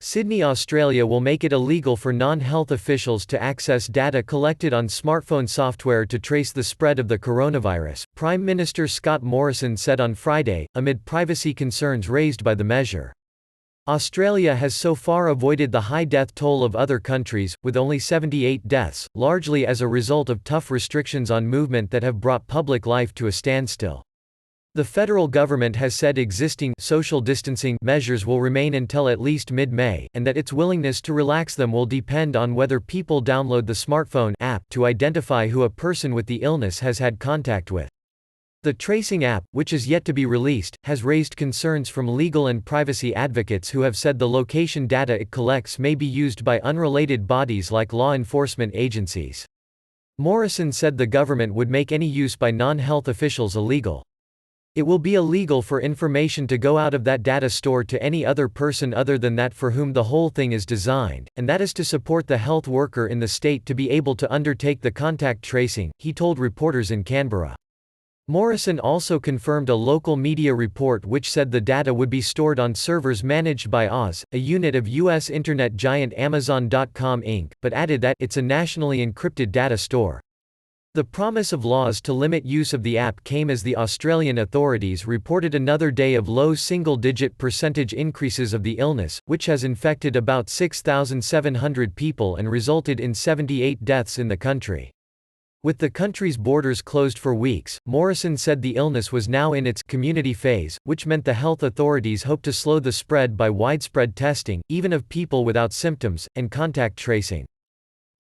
Sydney, Australia will make it illegal for non-health officials to access data collected on smartphone software to trace the spread of the coronavirus, Prime Minister Scott Morrison said on Friday, amid privacy concerns raised by the measure. Australia has so far avoided the high death toll of other countries, with only 78 deaths, largely as a result of tough restrictions on movement that have brought public life to a standstill. The federal government has said existing social distancing measures will remain until at least mid-May, and that its willingness to relax them will depend on whether people download the smartphone app to identify who a person with the illness has had contact with. The tracing app, which is yet to be released, has raised concerns from legal and privacy advocates who have said the location data it collects may be used by unrelated bodies like law enforcement agencies. Morrison said the government would make any use by non-health officials illegal. It will be illegal for information to go out of that data store to any other person other than that for whom the whole thing is designed, and that is to support the health worker in the state to be able to undertake the contact tracing, he told reporters in Canberra. Morrison also confirmed a local media report which said the data would be stored on servers managed by Oz, a unit of U.S. internet giant Amazon.com Inc., but added that it's a nationally encrypted data store. The promise of laws to limit use of the app came as the Australian authorities reported another day of low single-digit percentage increases of the illness, which has infected about 6,700 people and resulted in 78 deaths in the country. With the country's borders closed for weeks, Morrison said the illness was now in its community phase, which meant the health authorities hope to slow the spread by widespread testing, even of people without symptoms, and contact tracing.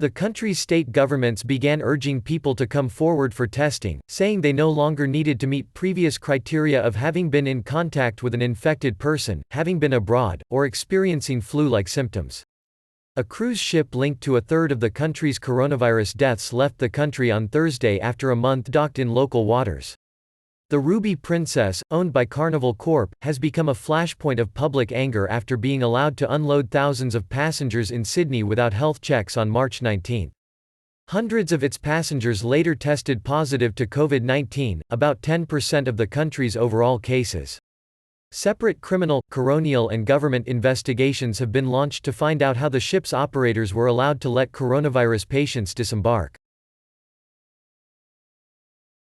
The country's state governments began urging people to come forward for testing, saying they no longer needed to meet previous criteria of having been in contact with an infected person, having been abroad, or experiencing flu-like symptoms. A cruise ship linked to a third of the country's coronavirus deaths left the country on Thursday after a month docked in local waters. The Ruby Princess, owned by Carnival Corp., has become a flashpoint of public anger after being allowed to unload thousands of passengers in Sydney without health checks on March 19. Hundreds of its passengers later tested positive to COVID-19, about 10% of the country's overall cases. Separate criminal, coronial and government investigations have been launched to find out how the ship's operators were allowed to let coronavirus patients disembark.